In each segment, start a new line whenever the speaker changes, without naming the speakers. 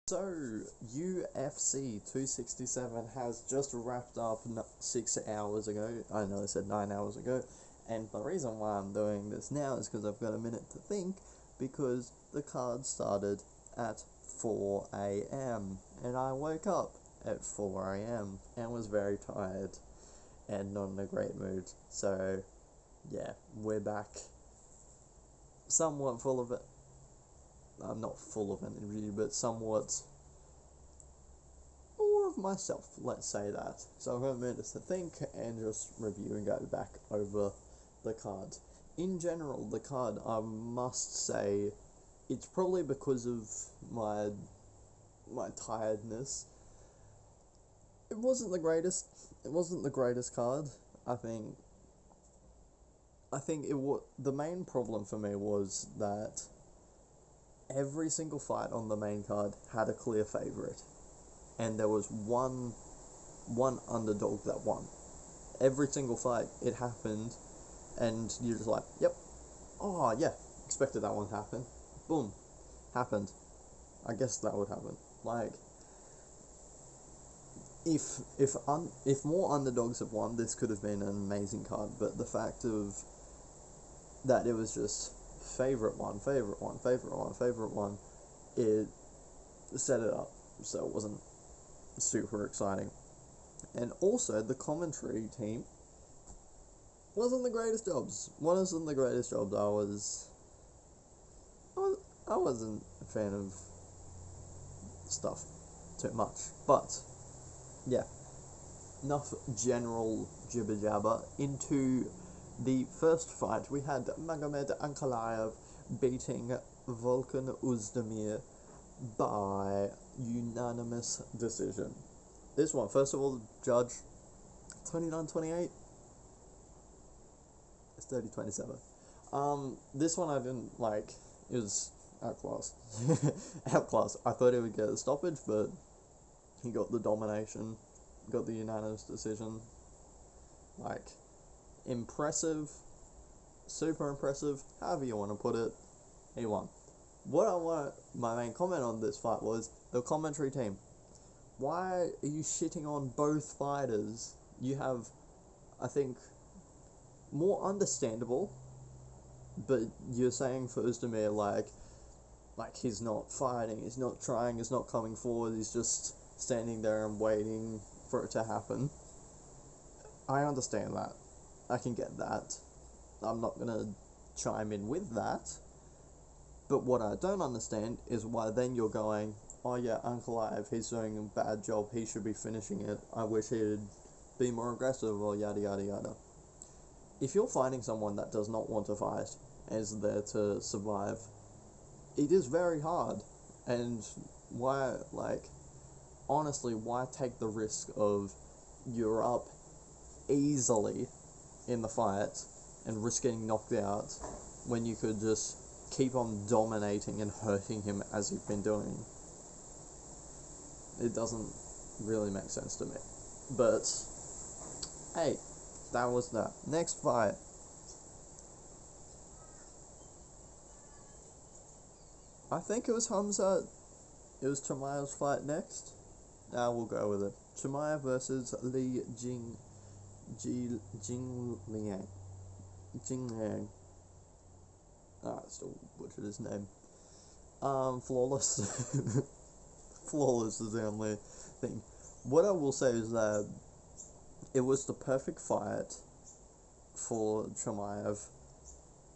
So, UFC 267 has just wrapped up 6 hours ago. I know I said 9 hours ago. And the reason why I'm doing this now is because I've got a minute to think, because the card started at 4 a.m. And I woke up at 4 a.m. and was very tired and not in a great mood. So, yeah, we're back. Somewhat full of it. I'm not full of energy, but somewhat more of myself, let's say that. So I've got minutes to think and just review and go back over the card. In general, the card, I must say, it's probably because of my tiredness. It wasn't the greatest. It wasn't the greatest card. I think. The main problem for me was that every single fight on the main card had a clear favorite, and there was one underdog that won. Every single fight it happened, and you're just like, yep, oh yeah, expected that one to happen. Boom, happened. I guess that would happen. Like, if more underdogs have won, this could have been an amazing card. But the fact of that it was just favorite one, favorite one, favorite one, favorite one, it set it up so it wasn't super exciting. And also, the commentary team wasn't the greatest jobs. Wasn't the greatest jobs. I wasn't a fan of stuff too much. But yeah, enough general jibber jabber. Into the first fight, we had Magomed Ankalaev beating Volkan Oezdemir by unanimous decision. This one, first of all, the judge, 29-28. It's 30-27. This one I didn't like. It was outclassed. Outclassed. I thought he would get a stoppage, but he got the domination, got the unanimous decision. Like, impressive, super impressive, however you want to put it, he won. My main comment on this fight was the commentary team. Why are you shitting on both fighters? You have, I think, more understandable, but you're saying for Oezdemir, like he's not fighting, he's not trying, he's not coming forward, he's just standing there and waiting for it to happen. I understand that. I can get that. I'm not gonna chime in with that. But what I don't understand is why then you're going, oh yeah, Ankalaev, he's doing a bad job, he should be finishing it, I wish he'd be more aggressive, or yada yada yada. If you're fighting someone that does not want to fight and is there to survive, it is very hard. And why, honestly, why take the risk of you're up easily in the fight and risk getting knocked out when you could just keep on dominating and hurting him as you've been doing? It doesn't really make sense to me. But hey, that was that. Next fight. I think it was Hamza. It was Chimaev's fight next. We'll go with it. Chimaev versus Li Jingliang. I still butchered his name. Flawless. Flawless is the only thing. What I will say is that it was the perfect fight for Chimaev,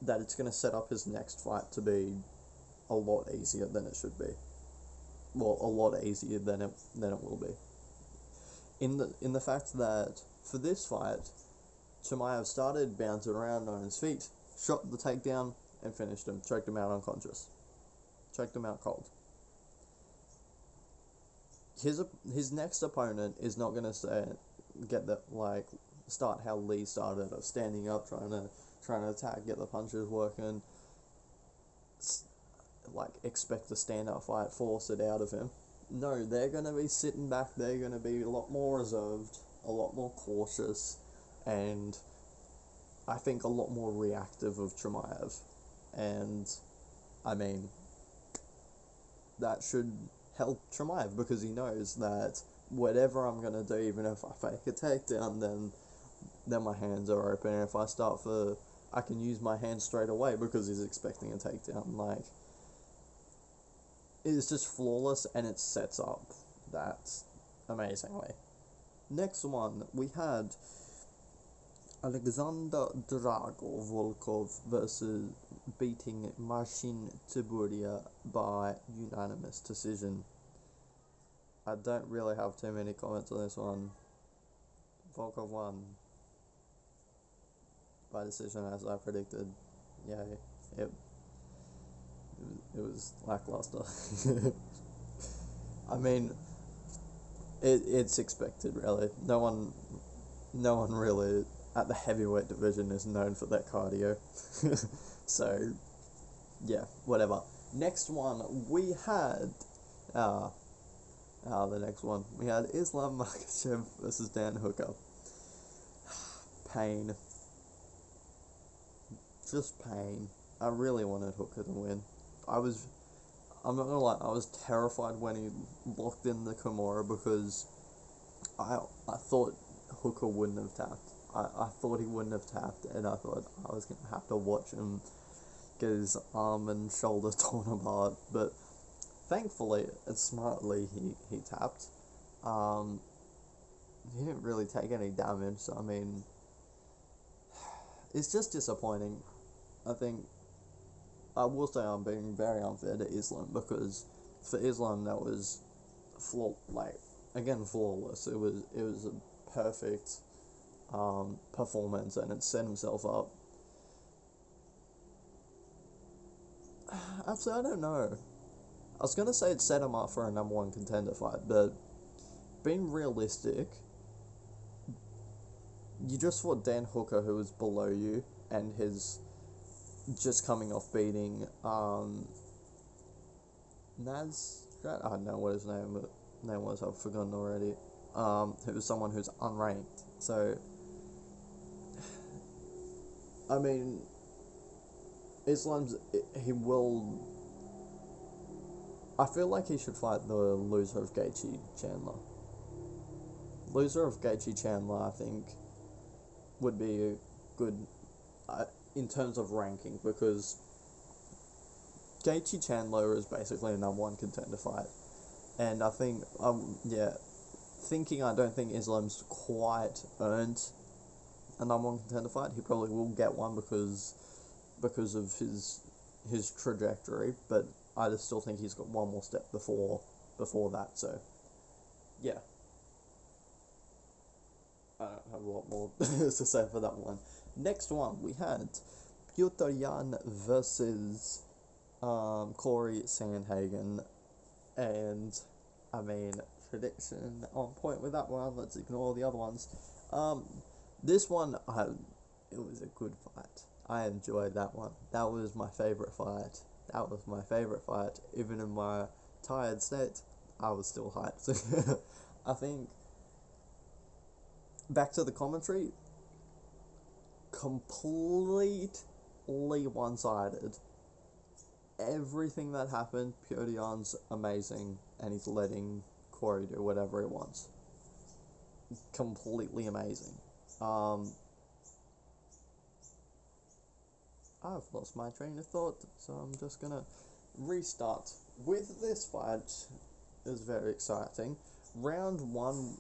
that it's going to set up his next fight to be a lot easier than it should be. Well, a lot easier than it will be. In the fact that for this fight, Chimaev started bouncing around on his feet, shot the takedown, and finished him. Choked him out unconscious. Choked him out cold. His next opponent is not gonna start how Lee started, of standing up, trying to attack, get the punches working, expect a stand-up fight, force it out of him. No, they're gonna be sitting back. They're gonna be a lot more reserved, a lot more cautious, and I think a lot more reactive of Chimaev. And I mean, that should held Chimaev because he knows that whatever I'm gonna do, even if I fake a takedown, then my hands are open. And if I start for, I can use my hands straight away because he's expecting a takedown. Like, it's just flawless, and it sets up that amazingly. Next one, we had Alexander Drago Volkov versus beating Marcin Tybura by unanimous decision. I don't really have too many comments on this one. Volkov won by decision as I predicted. Yeah, it was lackluster. I mean, it's expected, really. No one really at the heavyweight division is known for that cardio. So, yeah, whatever. Next one, we had the next one we had Islam Makhachev versus Dan Hooker. Pain. Just pain. I really wanted Hooker to win. I'm not gonna lie, I was terrified when he locked in the Kimura because I thought Hooker wouldn't have tapped. I thought he wouldn't have tapped, and I thought I was gonna have to watch him get his arm and shoulder torn apart, but thankfully and smartly he tapped. He didn't really take any damage, so I mean, it's just disappointing. I think I will say I'm being very unfair to Islam because for Islam that was flawless. It was a perfect performance, and it set himself up. Actually, I don't know. I was gonna say it set him up for a number one contender fight, but being realistic, you just fought Dan Hooker, who was below you, and his just coming off beating Nasrat. I don't know what his name was. I've forgotten already. Who was someone who's unranked. So, I mean, he will. I feel like he should fight the loser of Gaethje Chandler. Loser of Gaethje Chandler, I think, would be a good in terms of ranking, because Gaethje Chandler is basically a number one contender fight, and I think I don't think Islam's quite earned a number one contender fight. He probably will get one because of his trajectory, but I just still think he's got one more step before that. So, yeah. I don't have a lot more to say for that one. Next one, we had Petr Yan versus Corey Sandhagen, and I mean, prediction on point with that one. Let's ignore the other ones. This one, it was a good fight. I enjoyed that one. That was my favorite fight. Even in my tired state, I was still hyped. I think, back to the commentary, completely one-sided. Everything that happened, Petr Yan's amazing, and he's letting Corey do whatever he wants. Completely amazing. I've lost my train of thought, so I'm just gonna restart. With this fight, it was very exciting. Round one,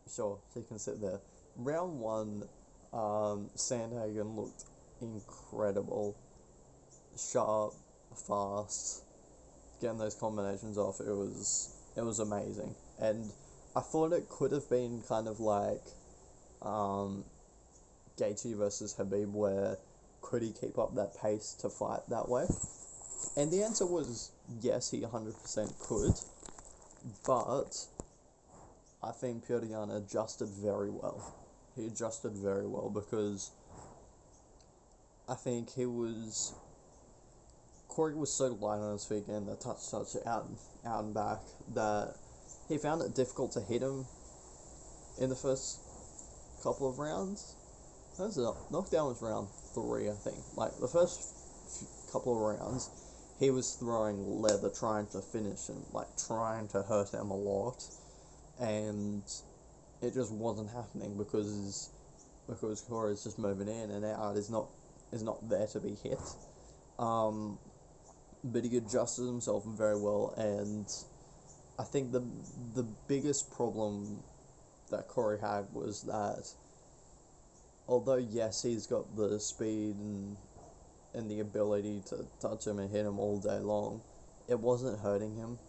sure, so you can sit there. Round one, Sandhagen looked incredible, sharp, fast, getting those combinations off. It was amazing, and I thought it could have been kind of like Gaethje versus Khabib, where could he keep up that pace to fight that way? And the answer was yes, he 100% could, but I think Petr Yan adjusted very well. He adjusted very well because I think Corey was so light on his feet and the touch out and back that he found it difficult to hit him in the first couple of rounds. Knockdown was round 3, I think. Like, the first couple of rounds, he was throwing leather, trying to finish him, like trying to hurt him a lot, and it just wasn't happening because Corey's just moving in and out, is not there to be hit. But he adjusted himself very well, and I think the biggest problem that Corey had was that although yes, he's got the speed and the ability to touch him and hit him all day long, it wasn't hurting him.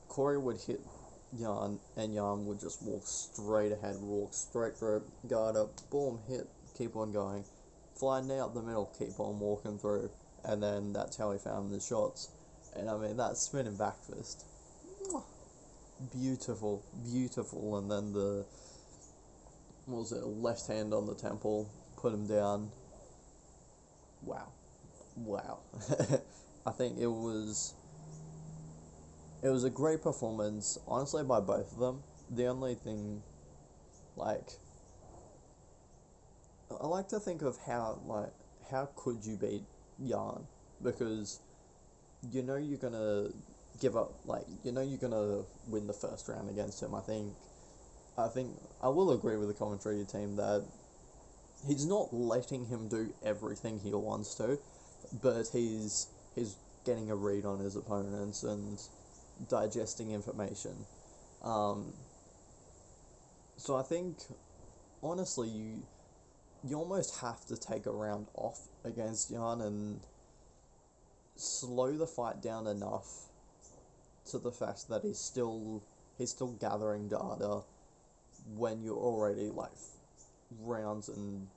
Corey would hit Jan, and Jan would just walk straight ahead, walk straight through, guard up, boom, hit, keep on going, flying out the middle, keep on walking through, and then that's how he found the shots. And I mean, that spinning back fist, beautiful, beautiful, and then left hand on the temple, put him down. Wow. I think it was a great performance, honestly, by both of them. The only thing, like, I like to think of how could you beat Jan? Because you're gonna give up, you're gonna win the first round against him. I think I will agree with the commentary team that he's not letting him do everything he wants to, but he's getting a read on his opponents and digesting information. So I think, honestly, you almost have to take a round off against Jan and slow the fight down enough to the fact that he's still gathering data when you're already rounds and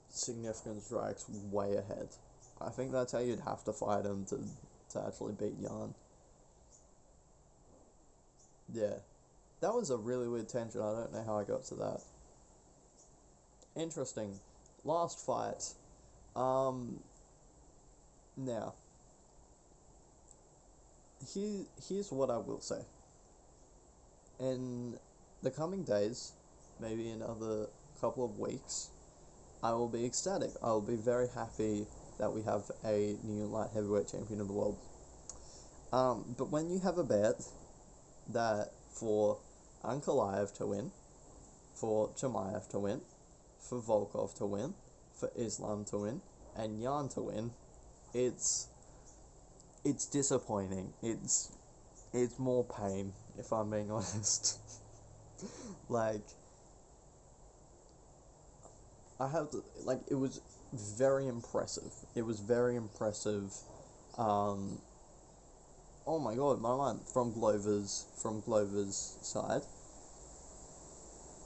significant strikes way ahead. I think that's how you'd have to fight him to actually beat Jan. Yeah. That was a really weird tangent. I don't know how I got to that. Interesting. Last fight. Now, here's what I will say. In the coming days, maybe another couple of weeks, I will be ecstatic. I will be very happy that we have a new light heavyweight champion of the world. But when you have a bet that for Ankalaev to win, for Chimaev to win, for Volkov to win, for Islam to win, and Jan to win, it's disappointing. It's more pain, if I'm being honest. It was very impressive. It was very impressive. Oh my god, my mind, from Glover's side.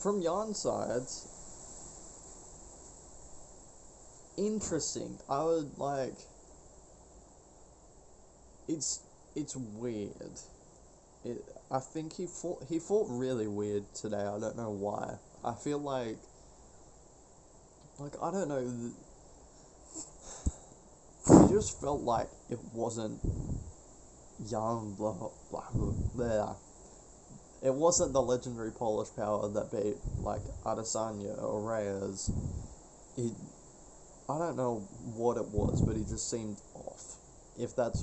From Jan's side, interesting. I would it's weird. I think he fought really weird today. I don't know why. I feel like I don't know. It just felt like it wasn't Jan there. It wasn't the legendary Polish power that beat Adesanya or Reyes. I don't know what it was, but he just seemed off. If that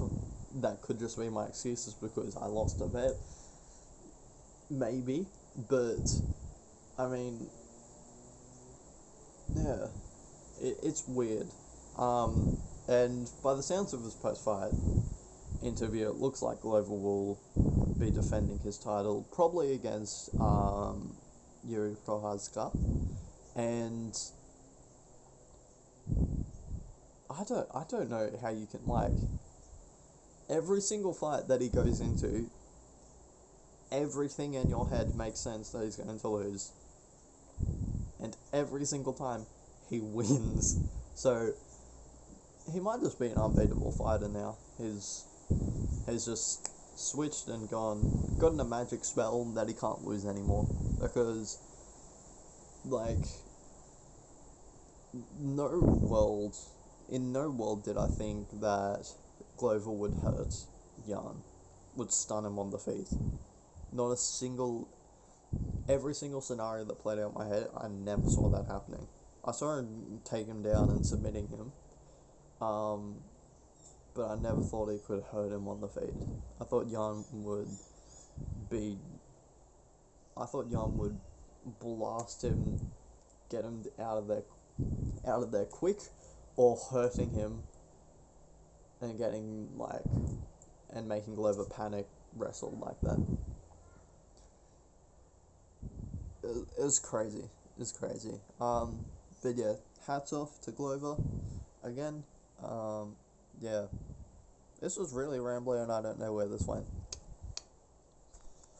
could just be my excuses because I lost a bet, maybe. But I mean, yeah, it's weird. And by the sounds of his post-fight interview, it looks like Glover will be defending his title, probably against Yuri Prochazka. And I don't know how you can every single fight that he goes into, everything in your head makes sense that he's going to lose, and every single time he wins. So he might just be an unbeatable fighter now. He's just switched and gotten a magic spell that he can't lose anymore, because in no world did I think that Glover would hurt Jan, would stun him on the feet. Not a single, every single scenario that played out in my head, I never saw that happening. I saw him take him down and submitting him, Um, but I never thought he could hurt him on the feet. I thought Jan would be. I thought Jan would blast him, get him out of there quick, or hurting him and getting like and making Glover panic wrestle like that. It was crazy. It was crazy. But yeah, hats off to Glover again. Yeah, this was really rambling, and I don't know where this went.